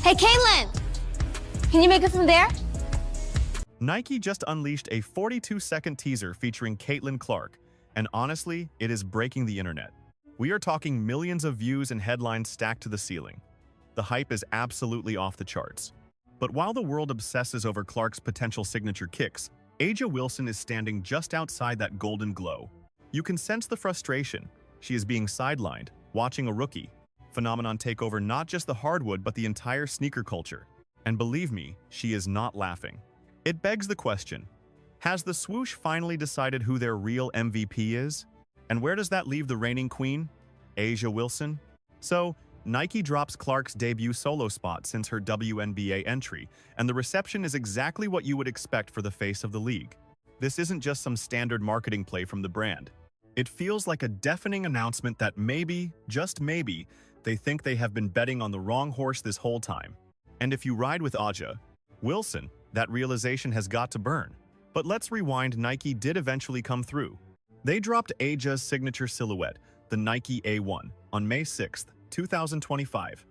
Hey, Caitlin! Can you make it from there? Nike just unleashed a 42-second teaser featuring Caitlin Clark, and honestly, it is breaking the internet. We are talking millions of views and headlines stacked to the ceiling. The hype is absolutely off the charts. But while the world obsesses over Clark's potential signature kicks, A'ja Wilson is standing just outside that golden glow. You can sense the frustration. She is being sidelined, watching a rookie phenomenon take over not just the hardwood but the entire sneaker culture. And believe me, she is not laughing. It begs the question, has the swoosh finally decided who their real MVP is? And where does that leave the reigning queen, A'ja Wilson? So, Nike drops Clark's debut solo spot since her WNBA entry, and the reception is exactly what you would expect for the face of the league. This isn't just some standard marketing play from the brand. It feels like a deafening announcement that maybe, just maybe, they think they have been betting on the wrong horse this whole time. And if you ride with A'ja Wilson, that realization has got to burn. But let's rewind. Nike did eventually come through. They dropped A'ja's signature silhouette, the Nike A1, on May 6, 2025,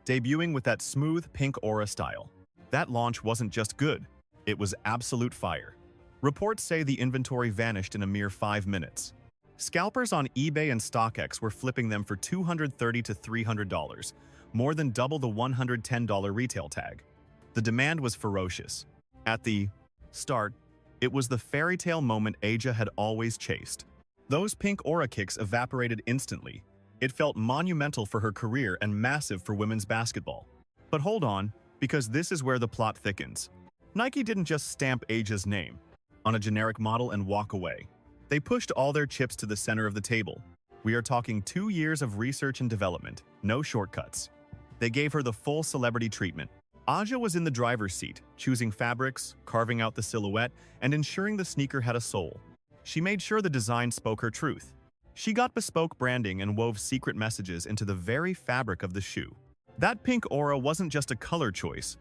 debuting with that smooth pink aura style. That launch wasn't just good, it was absolute fire. Reports say the inventory vanished in a mere 5 minutes. Scalpers on eBay and StockX were flipping them for $230 to $300, more than double the $110 retail tag. The demand was ferocious. At the start, it was the fairy tale moment A'ja had always chased. Those pink aura kicks evaporated instantly. It felt monumental for her career and massive for women's basketball. But hold on, because this is where the plot thickens. Nike didn't just stamp A'ja's name on a generic model and walk away. They pushed all their chips to the center of the table. We are talking 2 years of research and development, no shortcuts. They gave her the full celebrity treatment. A'ja was in the driver's seat, choosing fabrics, carving out the silhouette, and ensuring the sneaker had a soul. She made sure the design spoke her truth. She got bespoke branding and wove secret messages into the very fabric of the shoe. That pink aura wasn't just a color choice.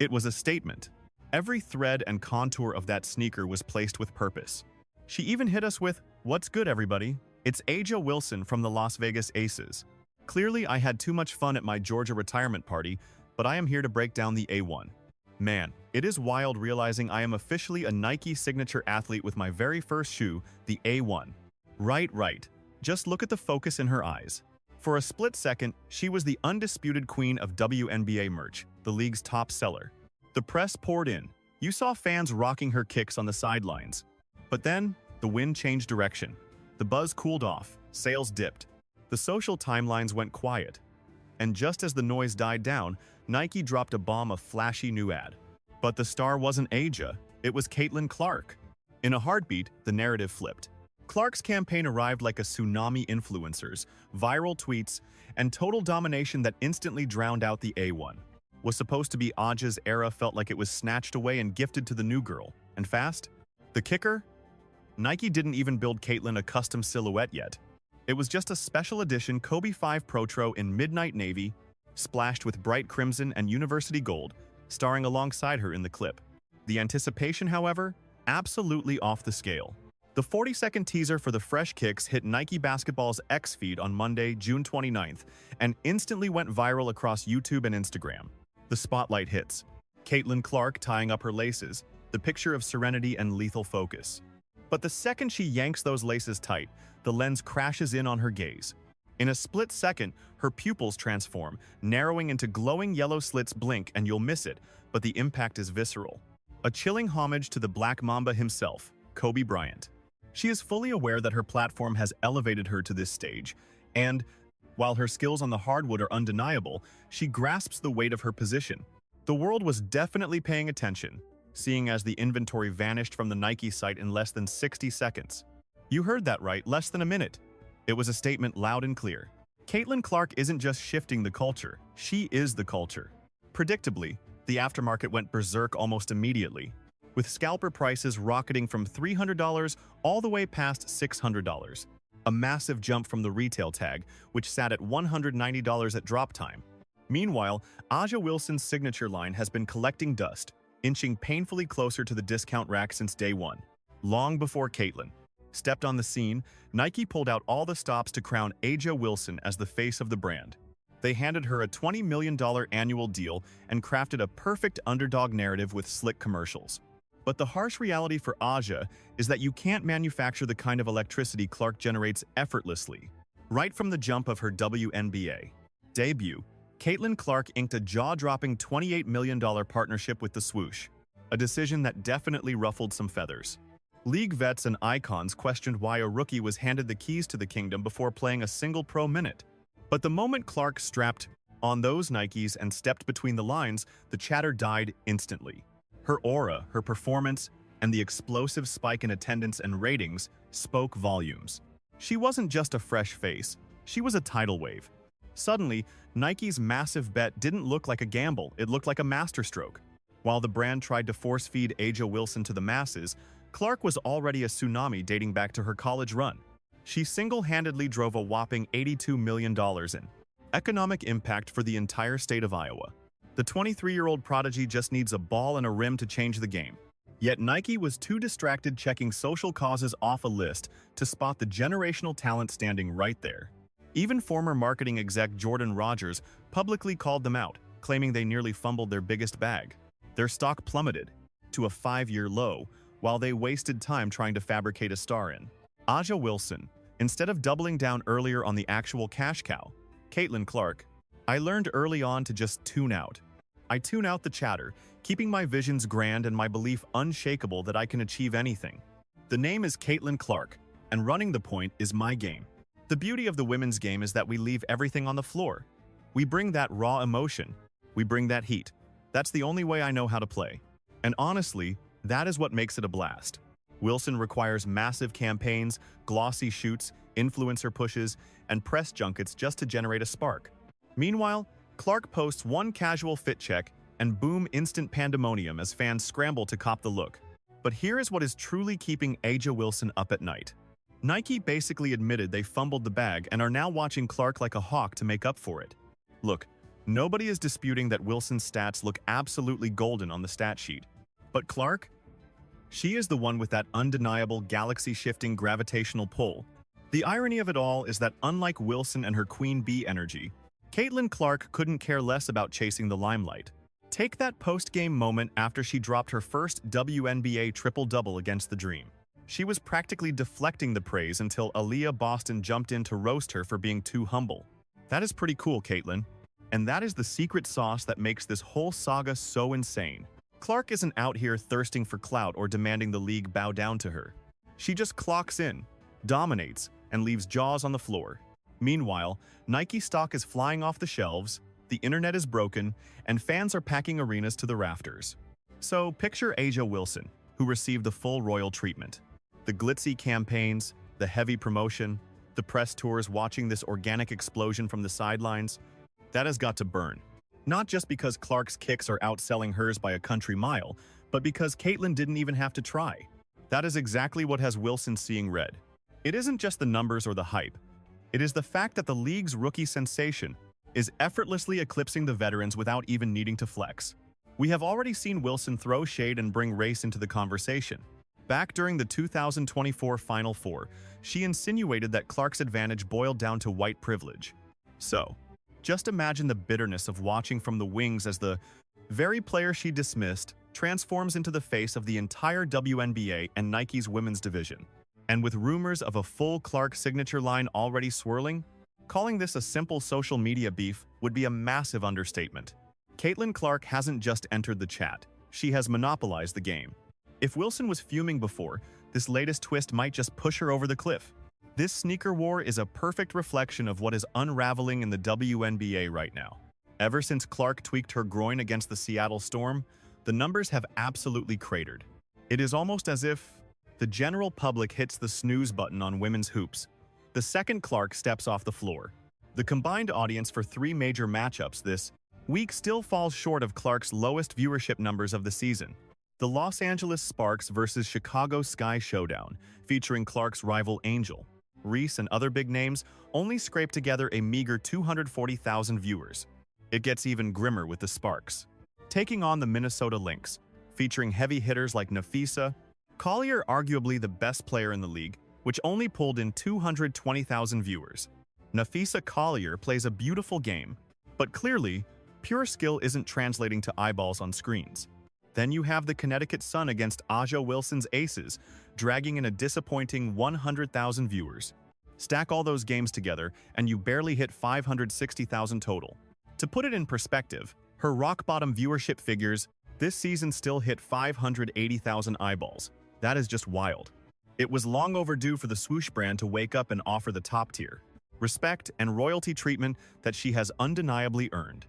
It was a statement. Every thread and contour of that sneaker was placed with purpose. She even hit us with, "What's good, everybody? It's A'ja Wilson from the Las Vegas Aces." Clearly, I had too much fun at my Georgia retirement party, but I am here to break down the A1. Man, it is wild realizing I am officially a Nike signature athlete with my very first shoe, the A1. Right. Just look at the focus in her eyes. For a split second, she was the undisputed queen of WNBA merch, the league's top seller. The press poured in. You saw fans rocking her kicks on the sidelines. But then, the wind changed direction. The buzz cooled off, sales dipped. The social timelines went quiet. And just as the noise died down, Nike dropped a bomb of flashy new ad. But the star wasn't A'ja, it was Caitlin Clark. In a heartbeat, the narrative flipped. Clark's campaign arrived like a tsunami: influencers, viral tweets, and total domination that instantly drowned out the A1. Was supposed to be A'ja's era felt like it was snatched away and gifted to the new girl. And fast? The kicker? Nike didn't even build Caitlin a custom silhouette yet. It was just a special edition Kobe 5 Protro in midnight navy, splashed with bright crimson and university gold, starring alongside her in the clip. The anticipation, however, absolutely off the scale. The 40-second teaser for the fresh kicks hit Nike Basketball's X feed on Monday, June 29th, and instantly went viral across YouTube and Instagram. The spotlight hits. Caitlin Clark tying up her laces, the picture of serenity and lethal focus. But the second she yanks those laces tight, the lens crashes in on her gaze. In a split second, her pupils transform, narrowing into glowing yellow slits. Blink and you'll miss it, but the impact is visceral. A chilling homage to the Black Mamba himself, Kobe Bryant. She is fully aware that her platform has elevated her to this stage, and, while her skills on the hardwood are undeniable, she grasps the weight of her position. The world was definitely paying attention, seeing as the inventory vanished from the Nike site in less than 60 seconds. You heard that right, less than a minute. It was a statement loud and clear. Caitlin Clark isn't just shifting the culture, she is the culture. Predictably, the aftermarket went berserk almost immediately, with scalper prices rocketing from $300 all the way past $600. A massive jump from the retail tag, which sat at $190 at drop time. Meanwhile, A'ja Wilson's signature line has been collecting dust, inching painfully closer to the discount rack since day one. Long before Caitlin stepped on the scene, Nike pulled out all the stops to crown A'ja Wilson as the face of the brand. They handed her a $20 million annual deal and crafted a perfect underdog narrative with slick commercials. But the harsh reality for Aja is that you can't manufacture the kind of electricity Clark generates effortlessly. Right from the jump of her WNBA debut, Caitlin Clark inked a jaw-dropping $28 million partnership with the Swoosh, a decision that definitely ruffled some feathers. League vets and icons questioned why a rookie was handed the keys to the kingdom before playing a single pro minute. But the moment Clark strapped on those Nikes and stepped between the lines, the chatter died instantly. Her aura, her performance, and the explosive spike in attendance and ratings spoke volumes. She wasn't just a fresh face, she was a tidal wave. Suddenly, Nike's massive bet didn't look like a gamble, it looked like a masterstroke. While the brand tried to force-feed Aja Wilson to the masses, Clark was already a tsunami dating back to her college run. She single-handedly drove a whopping $82 million in economic impact for the entire state of Iowa. The 23-year-old prodigy just needs a ball and a rim to change the game. Yet Nike was too distracted checking social causes off a list to spot the generational talent standing right there. Even former marketing exec Jordan Rogers publicly called them out, claiming they nearly fumbled their biggest bag. Their stock plummeted to a 5-year low while they wasted time trying to fabricate a star in Aja Wilson. Instead of doubling down earlier on the actual cash cow, Caitlin Clark, I learned early on to just tune out. I tune out the chatter, keeping my visions grand and my belief unshakable that I can achieve anything. The name is Caitlin Clark, and running the point is my game. The beauty of the women's game is that we leave everything on the floor. We bring that raw emotion. We bring that heat. That's the only way I know how to play. And honestly, that is what makes it a blast. Wilson requires massive campaigns, glossy shoots, influencer pushes, and press junkets just to generate a spark. Meanwhile, Clark posts one casual fit check and boom, instant pandemonium as fans scramble to cop the look. But here is what is truly keeping Aja Wilson up at night. Nike basically admitted they fumbled the bag and are now watching Clark like a hawk to make up for it. Look, nobody is disputing that Wilson's stats look absolutely golden on the stat sheet. But Clark? She is the one with that undeniable galaxy-shifting gravitational pull. The irony of it all is that unlike Wilson and her queen bee energy, Caitlin Clark couldn't care less about chasing the limelight. Take that post-game moment after she dropped her first WNBA triple-double against the Dream. She was practically deflecting the praise until Aaliyah Boston jumped in to roast her for being too humble. That is pretty cool, Caitlin. And that is the secret sauce that makes this whole saga so insane. Clark isn't out here thirsting for clout or demanding the league bow down to her. She just clocks in, dominates, and leaves jaws on the floor. Meanwhile, Nike stock is flying off the shelves, the internet is broken, and fans are packing arenas to the rafters. So picture Aja Wilson, who received the full royal treatment. The glitzy campaigns, the heavy promotion, the press tours watching this organic explosion from the sidelines, that has got to burn. Not just because Clark's kicks are outselling hers by a country mile, but because Caitlin didn't even have to try. That is exactly what has Wilson seeing red. It isn't just the numbers or the hype. It is the fact that the league's rookie sensation is effortlessly eclipsing the veterans without even needing to flex. We have already seen Wilson throw shade and bring race into the conversation. Back during the 2024 Final Four, she insinuated that Clark's advantage boiled down to white privilege. So, just imagine the bitterness of watching from the wings as the very player she dismissed transforms into the face of the entire WNBA and Nike's women's division. And with rumors of a full Clark signature line already swirling, calling this a simple social media beef would be a massive understatement. Caitlin Clark hasn't just entered the chat, she has monopolized the game. If Wilson was fuming before, this latest twist might just push her over the cliff. This sneaker war is a perfect reflection of what is unraveling in the WNBA right now. Ever since Clark tweaked her groin against the Seattle Storm, the numbers have absolutely cratered. It is almost as if the general public hits the snooze button on women's hoops the second Clark steps off the floor. The combined audience for 3 major matchups this week still falls short of Clark's lowest viewership numbers of the season. The Los Angeles Sparks vs. Chicago Sky showdown, featuring Clark's rival Angel, Reese, and other big names, only scraped together a meager 240,000 viewers. It gets even grimmer with the Sparks taking on the Minnesota Lynx, featuring heavy hitters like Nafisa Collier, arguably the best player in the league, which only pulled in 220,000 viewers. Nafisa Collier plays a beautiful game, But clearly, pure skill isn't translating to eyeballs on screens. Then you have the Connecticut Sun against Aja Wilson's Aces, dragging in a disappointing 100,000 viewers. Stack all those games together, and you barely hit 560,000 total. To put it in perspective, her rock-bottom viewership figures this season still hit 580,000 eyeballs. That is just wild. It was long overdue for the Swoosh brand to wake up and offer the top tier respect and royalty treatment that she has undeniably earned.